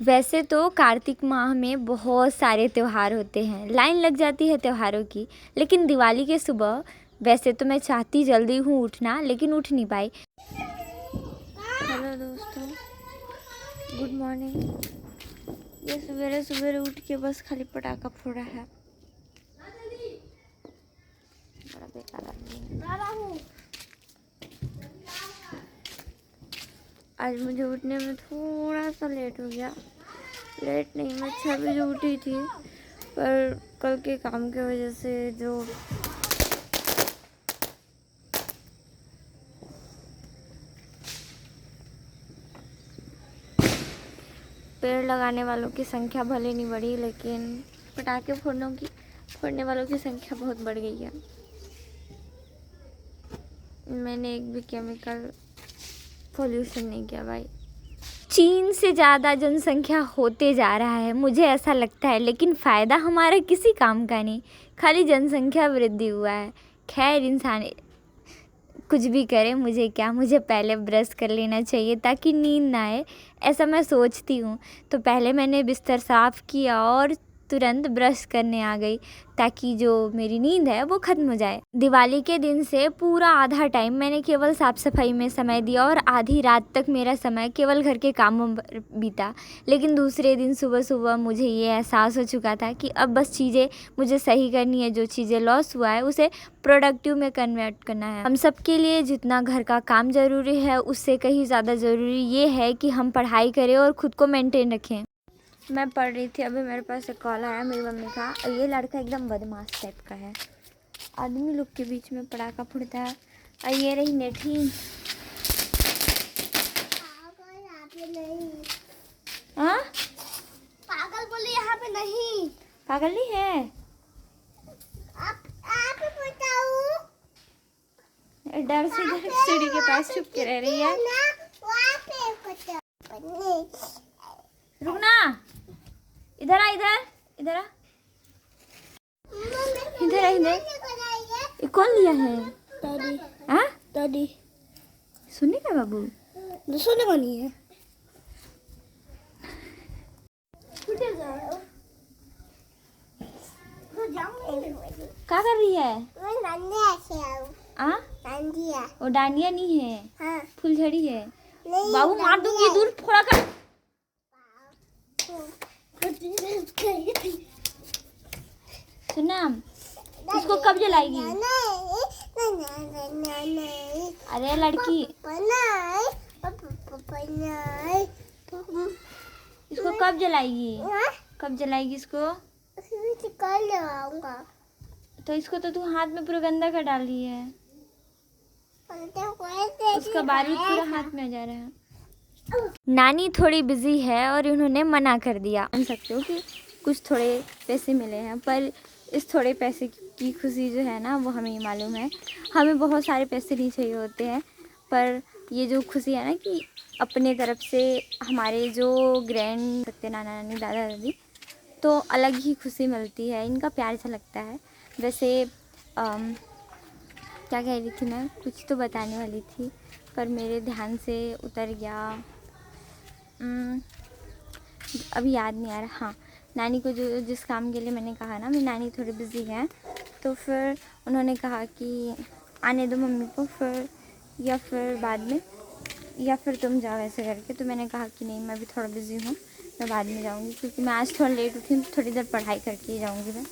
वैसे तो कार्तिक माह में बहुत सारे त्यौहार होते हैं, लाइन लग जाती है त्योहारों की। लेकिन दिवाली के सुबह वैसे तो मैं चाहती जल्दी हूँ उठना, लेकिन उठ नहीं पाई। हेलो दोस्तों, गुड मॉर्निंग। ये सवेरे सवेरे उठ के बस खाली पटाखा फोड़ा है। बड़ा बेकार आदमी है। आज मुझे उठने में थोड़ा सा लेट हो गया। लेट नहीं, मैं 6 बजे उठी थी, पर कल के काम की वजह से जो पेड़ लगाने वालों की संख्या भले नहीं बढ़ी, लेकिन पटाखे फोड़ने वालों की संख्या बहुत बढ़ गई है। मैंने एक भी केमिकल पोल्यूशन नहीं किया भाई। चीन से ज़्यादा जनसंख्या होते जा रहा है, मुझे ऐसा लगता है, लेकिन फ़ायदा हमारा किसी काम का नहीं, खाली जनसंख्या वृद्धि हुआ है। खैर, इंसान कुछ भी करे, मुझे क्या, मुझे पहले ब्रश कर लेना चाहिए ताकि नींद ना आए, ऐसा मैं सोचती हूँ। तो पहले मैंने बिस्तर साफ़ किया और तुरंत ब्रश करने आ गई, ताकि जो मेरी नींद है वो ख़त्म हो जाए। दिवाली के दिन से पूरा आधा टाइम मैंने केवल साफ़ सफाई में समय दिया और आधी रात तक मेरा समय केवल घर के कामों पर बीता। लेकिन दूसरे दिन सुबह सुबह मुझे ये एहसास हो चुका था कि अब बस चीज़ें मुझे सही करनी है, जो चीज़ें लॉस हुआ है उसे प्रोडक्टिव में कन्वर्ट करना है। हम सब के लिए जितना घर का काम ज़रूरी है, उससे कहीं ज़्यादा ज़रूरी ये है कि हम पढ़ाई करें और ख़ुद को मेंटेन रखें। मैं पढ़ रही थी, अभी मेरे पास एक कॉल आया मेरी मम्मी का। ये लड़का एकदम बदमाश टाइप का है, आदमी लोग के बीच में पटाखा फोड़ता है। और ये रही नेठी। हाँ, पागल बोले यहाँ पे नहीं। पागल नहीं है। आप बताओ। डर से इधर सीढ़ी के पास छुप के रह रही है। रुकना, इधर आ, इधर आ, इधर। ये कौन लिया है? दादी। हाँ, दादी। सुनने का बाबू? सोने का नहीं है। क्या कर रही है? आ? वो डांडिया नहीं है, हाँ। फुलझड़ी है। बाबू मार दूंगी, दूर थोड़ा कर। सुना, इसको कब जलाएगी? अरे लड़की, इसको कब जलाएगी? कब जलाएगी इसको? तो इसको तो तू हाथ में पूरा गंदा कर डाल रही है। उसका बारूद पूरा हाथ में आ जा रहा है। नानी थोड़ी बिजी है और उन्होंने मना कर दिया। मान सकते हो कि कुछ थोड़े पैसे मिले हैं, पर इस थोड़े पैसे की खुशी जो है ना, वो हमें ही मालूम है। हमें बहुत सारे पैसे नहीं चाहिए होते हैं, पर ये जो खुशी है ना कि अपने तरफ से हमारे जो ग्रैंड सकते नाना नानी दादा दादी, तो अलग ही खुशी मिलती है, इनका प्यार अच्छा लगता है। वैसे क्या कह रही थी मैं, कुछ तो बताने वाली थी पर मेरे ध्यान से उतर गया। अभी याद नहीं आ रहा। हाँ, नानी को जो जिस काम के लिए मैंने कहा ना, मेरी नानी थोड़ी बिजी है, तो फिर उन्होंने कहा कि आने दो मम्मी को, फिर या फिर बाद में, या फिर तुम जाओ ऐसे करके। तो मैंने कहा कि नहीं, मैं भी थोड़ा बिज़ी हूँ, मैं बाद में जाऊँगी, क्योंकि मैं आज थोड़ा लेट उठी हूँ, थोड़ी देर पढ़ाई करके ही जाऊँगी मैं।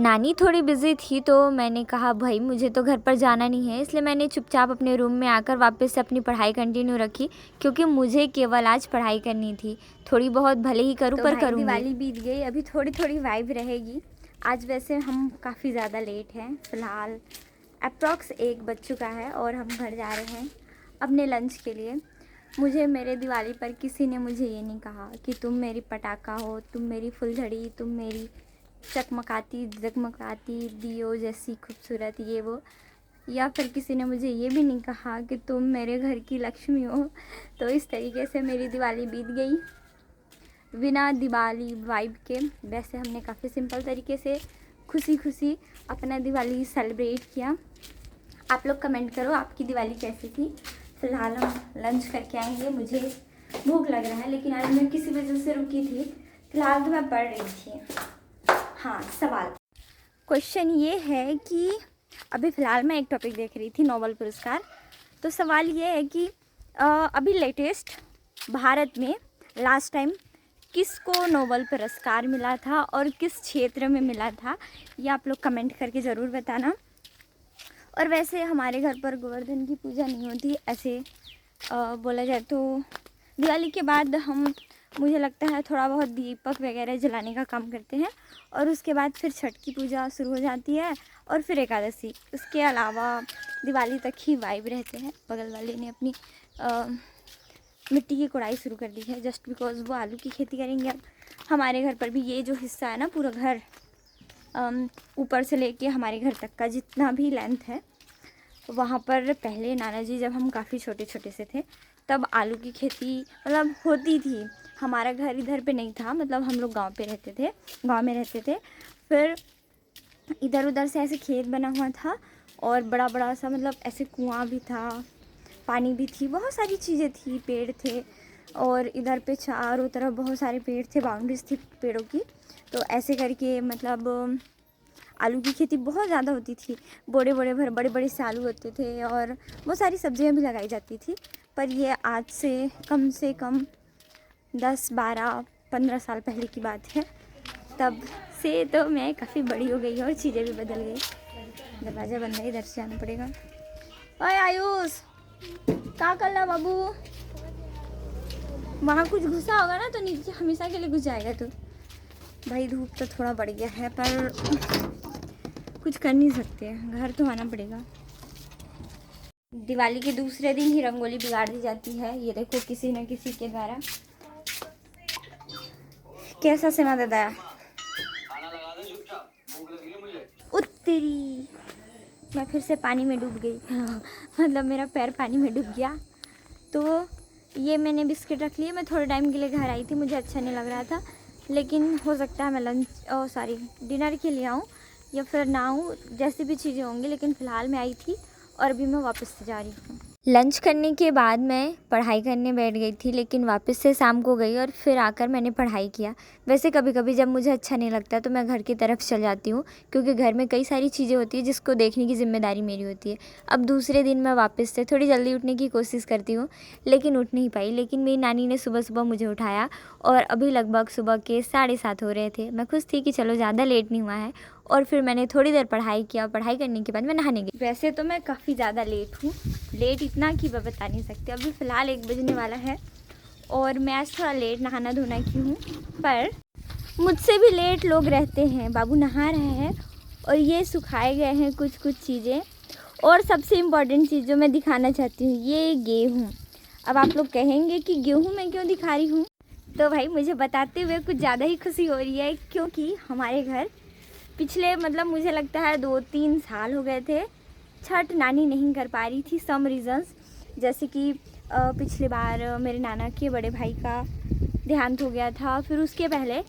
नानी थोड़ी बिजी थी, तो मैंने कहा भाई मुझे तो घर पर जाना नहीं है, इसलिए मैंने चुपचाप अपने रूम में आकर वापस से अपनी पढ़ाई कंटिन्यू रखी, क्योंकि मुझे केवल आज पढ़ाई करनी थी। थोड़ी बहुत भले ही करूँ, पर करूँगी। दिवाली बीत गई, अभी थोड़ी थोड़ी वाइब रहेगी। आज वैसे हम काफ़ी ज़्यादा लेट हैं, फ़िलहाल अप्रॉक्स 1 बज चुका है और हम घर जा रहे हैं अपने लंच के लिए। मुझे मेरे दिवाली पर किसी ने मुझे ये नहीं कहा कि तुम मेरी पटाखा हो, तुम मेरी फुलझड़ी, तुम मेरी चकमकाती जगमगाती दियो जैसी खूबसूरत, ये वो। या फिर किसी ने मुझे ये भी नहीं कहा कि तुम मेरे घर की लक्ष्मी हो। तो इस तरीके से मेरी दिवाली बीत गई बिना दिवाली वाइब के। वैसे हमने काफ़ी सिंपल तरीके से खुशी खुशी अपना दिवाली सेलिब्रेट किया। आप लोग कमेंट करो आपकी दिवाली कैसी थी। फ़िलहाल हम लंच करके आएंगे, मुझे भूख लग रहा है, लेकिन आज मैं किसी वजह से रुकी थी। फिलहाल तो मैं पढ़ रही थी। हाँ, सवाल क्वेश्चन ये है कि अभी फ़िलहाल मैं एक टॉपिक देख रही थी, नोबेल पुरस्कार। तो सवाल ये है कि अभी लेटेस्ट भारत में लास्ट टाइम किसको नोबेल पुरस्कार मिला था और किस क्षेत्र में मिला था, ये आप लोग कमेंट करके ज़रूर बताना। और वैसे हमारे घर पर गोवर्धन की पूजा नहीं होती, ऐसे बोला जाए तो दिवाली के बाद हम, मुझे लगता है, थोड़ा बहुत दीपक वगैरह जलाने का काम करते हैं, और उसके बाद फिर छठ की पूजा शुरू हो जाती है और फिर एकादशी। उसके अलावा दिवाली तक ही वाइब रहते हैं। बगल वाले ने अपनी मिट्टी की कुड़ाई शुरू कर दी है जस्ट बिकॉज वो आलू की खेती करेंगे। अब हमारे घर पर भी ये जो हिस्सा है ना, पूरा घर ऊपर से लेके हमारे घर तक का जितना भी लेंथ है, वहाँ पर पहले नाना जी जब हम काफ़ी छोटे छोटे से थे तब आलू की खेती मतलब होती थी। हमारा घर इधर पे नहीं था, मतलब हम लोग गांव में रहते थे। फिर इधर उधर से ऐसे खेत बना हुआ था और बड़ा बड़ा सा, मतलब ऐसे कुआं भी था, पानी भी थी, बहुत सारी चीज़ें थी, पेड़ थे, और इधर पे चारों तरफ बहुत सारे पेड़ थे, बाउंड्रीज थी पेड़ों की। तो ऐसे करके मतलब आलू की खेती बहुत ज़्यादा होती थी। बड़े बड़े से आलू होते थे और बहुत सारी सब्जियां भी लगाई जाती थी। पर ये आज से कम 10-12-15 साल पहले की बात है। तब से तो मैं काफ़ी बड़ी हो गई और चीज़ें भी बदल गई। दरवाज़ा बंद है, इधर से जाना पड़ेगा। ओए आयुष, क्या कर रहा बाबू? वहाँ कुछ घुसा होगा ना, तो नीचे हमेशा के लिए घुस जाएगा तू। भाई धूप तो थोड़ा बढ़ गया है, पर कुछ कर नहीं सकते, घर तो आना पड़ेगा। दिवाली के दूसरे दिन ही रंगोली बिगाड़ दी जाती है, ये देखो, किसी न किसी के द्वारा। कैसा सेवा दादा? उत्तरी मैं फिर से पानी में डूब गई मतलब मेरा पैर पानी में डूब गया। तो ये मैंने बिस्किट रख लिए। मैं थोड़े टाइम के लिए घर आई थी, मुझे अच्छा नहीं लग रहा था, लेकिन हो सकता है मैं डिनर के लिए आऊँ या फिर ना आऊँ, जैसी भी चीज़ें होंगी। लेकिन फ़िलहाल मैं आई थी और अभी मैं वापस से जा रही हूँ। लंच करने के बाद मैं पढ़ाई करने बैठ गई थी, लेकिन वापस से शाम को गई और फिर आकर मैंने पढ़ाई किया। वैसे कभी कभी जब मुझे अच्छा नहीं लगता तो मैं घर की तरफ चल जाती हूँ, क्योंकि घर में कई सारी चीज़ें होती है जिसको देखने की ज़िम्मेदारी मेरी होती है। अब दूसरे दिन मैं वापस से थोड़ी जल्दी उठने की कोशिश करती हूँ, लेकिन उठ नहीं पाई। लेकिन मेरी नानी ने सुबह सुबह मुझे उठाया और अभी लगभग सुबह के 7:30 हो रहे थे। मैं खुश थी कि चलो ज़्यादा लेट नहीं हुआ है, और फिर मैंने थोड़ी देर पढ़ाई किया। पढ़ाई करने के बाद मैं नहाने गई। वैसे तो मैं काफ़ी ज़्यादा लेट हूँ, लेट इतना कि मैं बता नहीं सकती। अभी फ़िलहाल 1 बजने वाला है और मैं आज थोड़ा लेट नहाना धोना की हूँ, पर मुझसे भी लेट लोग रहते हैं। बाबू नहा रहे हैं और ये सुखाए गए हैं कुछ कुछ चीज़ें। और सबसे इम्पॉर्टेंट चीज़ जो मैं दिखाना चाहती हूँ, ये गेहूँ। अब आप लोग कहेंगे कि गेहूँ मैं क्यों दिखा रही हूँ, तो भाई मुझे बताते हुए कुछ ज़्यादा ही खुशी हो रही है, क्योंकि हमारे घर पिछले, मतलब मुझे लगता है 2-3 साल हो गए थे, छठ नानी नहीं कर पा रही थी, सम रीज़न्स। जैसे कि पिछली बार मेरे नाना के बड़े भाई का देहांत हो गया था, फिर उसके पहले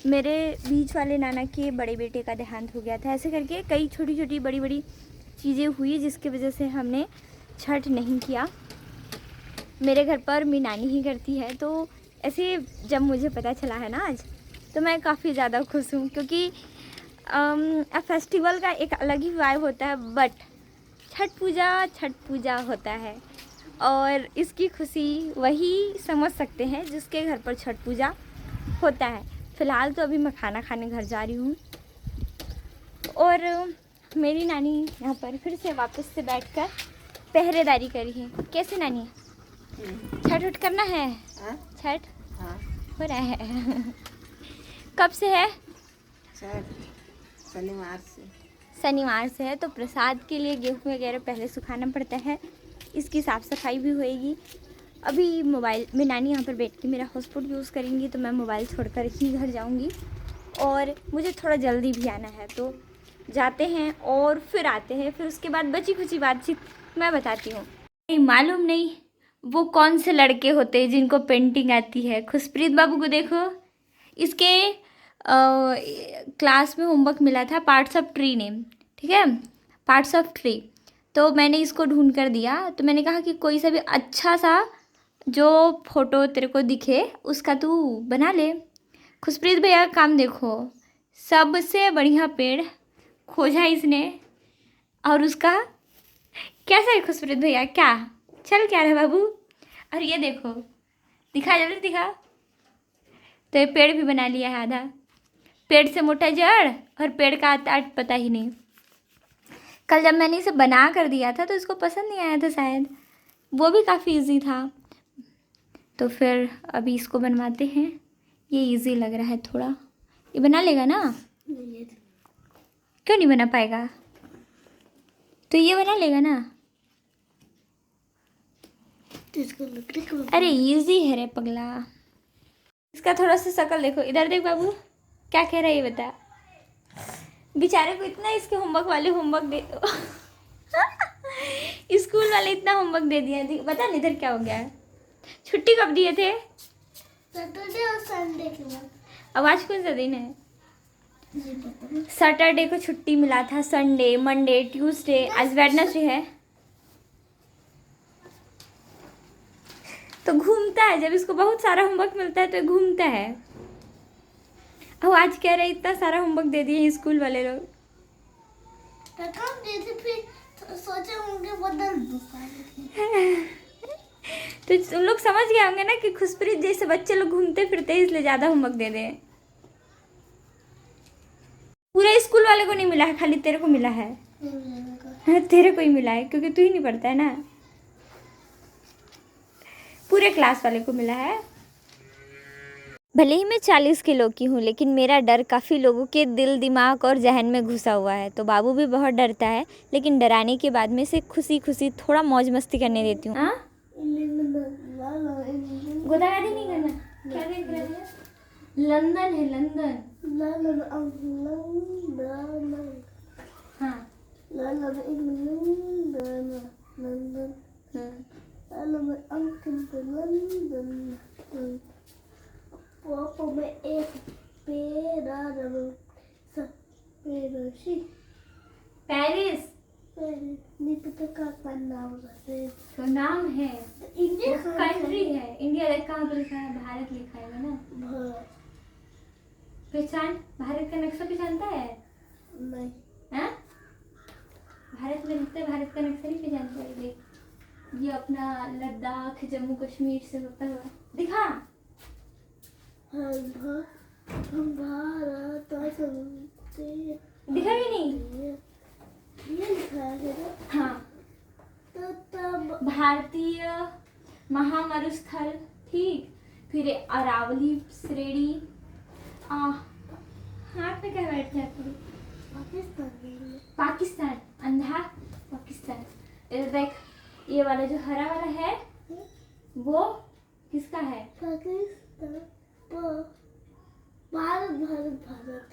मेरे बीच वाले नाना के बड़े बेटे का देहांत हो गया था। ऐसे करके कई छोटी छोटी बड़ी बड़ी चीज़ें हुई, जिसकी वजह से हमने छठ नहीं किया। मेरे घर पर मेरी नानी ही करती है, तो ऐसे जब मुझे पता चला है ना आज, तो मैं काफ़ी ज़्यादा खुश हूँ, क्योंकि फेस्टिवल का एक अलग ही वाइब होता है। बट छठ पूजा होता है, और इसकी खुशी वही समझ सकते हैं जिसके घर पर छठ पूजा होता है। फ़िलहाल तो अभी मैं खाना खाने घर जा रही हूँ, और मेरी नानी यहाँ पर फिर से वापस से बैठकर पहरेदारी करी है। कैसे नानी, छठ उठ करना है? छठ हो रहा है कब से है? शनिवार से है। तो प्रसाद के लिए गेहूँ वगैरह पहले सुखाना पड़ता है, इसकी साफ़ सफाई भी होएगी। अभी मोबाइल में नानी यहाँ पर बैठ के मेरा हॉटस्पॉट यूज़ करेंगी, तो मैं मोबाइल छोड़कर ही घर जाऊँगी। और मुझे थोड़ा जल्दी भी आना है, तो जाते हैं और फिर आते हैं। फिर उसके बाद बची खुची बातचीत मैं बताती हूँ। मालूम नहीं वो कौन से लड़के होते हैं जिनको पेंटिंग आती है। खुशप्रीत बाबू को देखो, इसके क्लास में होमवर्क मिला था पार्ट्स ऑफ ट्री नेम, ठीक है, पार्ट्स ऑफ ट्री। तो मैंने इसको ढूंढ कर दिया, तो मैंने कहा कि कोई सा भी अच्छा सा जो फोटो तेरे को दिखे उसका तू बना ले। खुशप्रीत भैया का काम देखो, सबसे बढ़िया पेड़ खोजा इसने, और उसका कैसा है खुशप्रीत भैया, क्या चल क्या रहा बाबू। और ये देखो, दिखा जल्दी दिखा। तो ये पेड़ भी बना लिया है आधा, पेड़ से मोटा जड़ और पेड़ का आठ पता ही नहीं। कल जब मैंने इसे बना कर दिया था तो इसको पसंद नहीं आया था शायद, वो भी काफ़ी इजी था। तो फिर अभी इसको बनवाते हैं, ये इजी लग रहा है थोड़ा। ये बना लेगा ना? क्यों नहीं बना पाएगा? तो ये बना लेगा ना? अरे इजी है रे पगला। इसका थोड़ा सा शक्ल देखो, इधर देख बाबू, क्या कह रहा है ये बता। बेचारे को इतना इसके होमवर्क वाले होमवर्क दे स्कूल वाले इतना होमवर्क दे दिया, बता नहीं इधर क्या हो गया है। छुट्टी कब दिए थे? सैटरडे और संडे के बाद। अब आज कौन सा दिन है? सैटरडे को छुट्टी मिला था, संडे, मंडे, ट्यूसडे, आज वेडनेसडे है। तो घूमता है, जब इसको बहुत सारा होमवर्क मिलता है तो ये घूमता है। अब आज कह रहे इतना सारा होमवर्क दे दिए स्कूल वाले लोग। फिर सोचे होंगे बदल दो। तो उन लोग समझ गए होंगे ना कि खुशप्रीत जैसे बच्चे लोग घूमते फिरते हैं इसलिए ज़्यादा होमवर्क दे दें। पूरे स्कूल वाले को नहीं मिला है, खाली तेरे को मिला है। तेरे को ही मिला है क्योंकि तू ही नहीं पढ़ता है ना। पूरे क्लास वाले को मिला है। भले ही मैं 40 किलो की हूँ, लेकिन मेरा डर काफ़ी लोगों के दिल, दिमाग और जहन में घुसा हुआ है। तो बाबू भी बहुत डरता है, लेकिन डराने के बाद में से खुशी खुशी थोड़ा मौज मस्ती करने देती हूँ। गोदागादी नहीं करना। क्या देख रहे हैं? लंदन है, लंदन। हाँ पापा में एक पेरिस नहीं पता का नाम है। तो नाम है, इंडिया कंट्री है। इंडिया देख कहाँ पे लिखा है? भारत लिखा है ना। पहचान, भारत का नक्शा पहचानता है? नहीं। हाँ? भारत में लिखते, भारत का नक्शा नहीं पहचानता है। देख, ये अपना लद्दाख, जम्मू कश्मीर से होता हुआ दिखा। दिखा भी नहीं? ये लिखा है। हाँ, तो तब भारतीय महामरुस्थल, ठीक। फिर अरावली श्रेणी। हाथ में क्या बैठ जाती है? पाकिस्तान, अंधा पाकिस्तान। इधर देख, ये वाला जो हरा वाला है वो किसका है? पाकिस्तान। भारत भारत भारत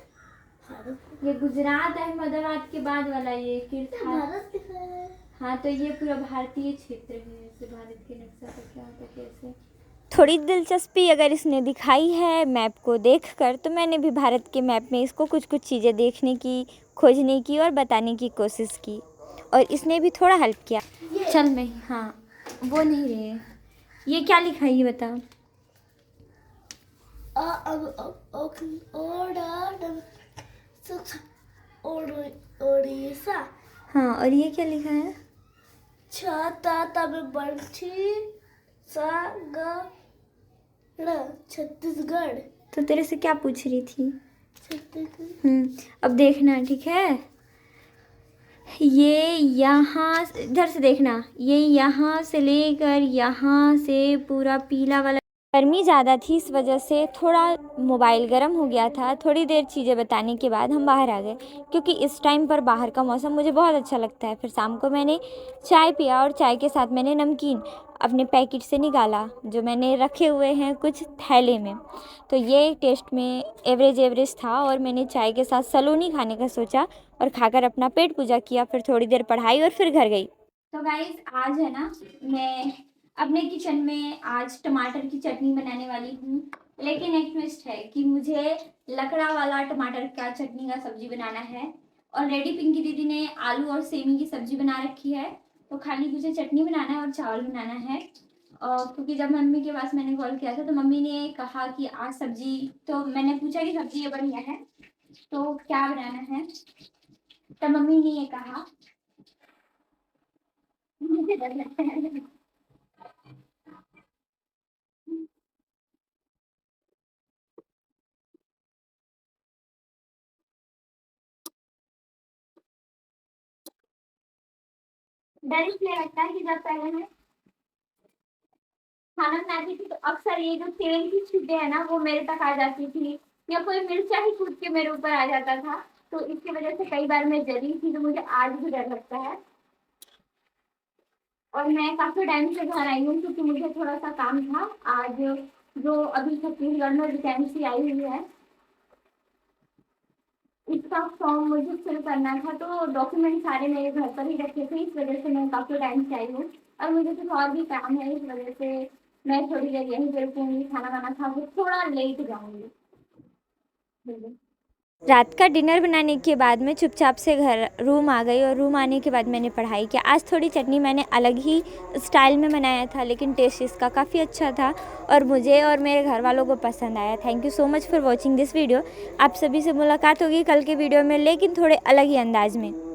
भारत। ये गुजरात अहमदाबाद के बाद वाला ये किरथार। भारत लिखा है। हाँ, तो ये पूरा भारतीय क्षेत्र है। ऐसे भारत के नक्शा पर क्या होता कैसे। थोड़ी दिलचस्पी अगर इसने दिखाई है मैप को देखकर, तो मैंने भी भारत के मैप में इसको कुछ कुछ चीज़ें देखने की, खोजने की और बताने की कोशिश की, और इसने भी थोड़ा हेल्प किया। चल मैं, हाँ वो नहीं रहे। ये क्या लिखा है ये बता। ओडिशा। हाँ, और ये क्या लिखा है? छत्तीसगढ़। तो तेरे से क्या पूछ रही थी? छत्तीसगढ़। अब देखना, ठीक है। ये यहाँ, इधर से देखना, ये यहाँ से लेकर यहाँ से पूरा पीला वाला। गर्मी ज़्यादा थी, इस वजह से थोड़ा मोबाइल गर्म हो गया था। थोड़ी देर चीज़ें बताने के बाद हम बाहर आ गए, क्योंकि इस टाइम पर बाहर का मौसम मुझे बहुत अच्छा लगता है। फिर शाम को मैंने चाय पिया, और चाय के साथ मैंने नमकीन अपने पैकेट से निकाला, जो मैंने रखे हुए हैं कुछ थैले में। तो ये टेस्ट में एवरेज था, और मैंने चाय के साथ सलोनी खाने का सोचा और खाकर अपना पेट पूजा किया। फिर थोड़ी देर पढ़ाई और फिर घर गई। तो गाइस, आज है ना, मैं अपने किचन में आज टमाटर की चटनी बनाने वाली हूँ। लेकिन एक ट्विस्ट है कि मुझे लकड़ा वाला टमाटर का चटनी का सब्जी बनाना है। ऑलरेडी पिंकी दीदी ने आलू और सेमी की सब्जी बना रखी है, तो खाली मुझे चटनी बनाना है और चावल बनाना है। क्योंकि जब मम्मी के पास मैंने कॉल किया था तो मम्मी ने कहा कि आज सब्जी, तो मैंने पूछा कि सब्जी ये बढ़िया है तो क्या बनाना है, तब मम्मी ने ये कहा। मुझे डर लगता है। डर इसलिए लगता है कि जब पहले मैं खाना बनाती थी तो अक्सर ये जो तेल की छींटे है ना वो मेरे तक आ जाती थी, या कोई मिर्चा ही कूद के मेरे ऊपर आ जाता था। तो इसकी वजह से कई बार मैं जली थी, तो मुझे आज भी डर लगता है। और मैं काफी टाइम से घर आई हूँ क्योंकि मुझे थोड़ा सा काम था आज। जो अभी छत्तीसगढ़ में वैकेंसी आई हुई है इसका फॉर्म मुझे फिल करना था, तो डॉक्यूमेंट सारे मेरे घर पर ही रखे थे, इस वजह से मैं काफी टाइम से आई हूँ। और मुझे कुछ और भी काम है, इस वजह से मैं थोड़ी देर यहीं पे रुकूंगी, खाना वाना खा के थोड़ा लेट जाऊंगी। रात का डिनर बनाने के बाद मैं चुपचाप से घर रूम आ गई, और रूम आने के बाद मैंने पढ़ाई किया। आज थोड़ी चटनी मैंने अलग ही स्टाइल में बनाया था, लेकिन टेस्ट इसका काफ़ी अच्छा था और मुझे और मेरे घर वालों को पसंद आया। Thank you so much for watching this video. आप सभी से मुलाकात होगी कल के वीडियो में, लेकिन थोड़े अलग ही अंदाज में।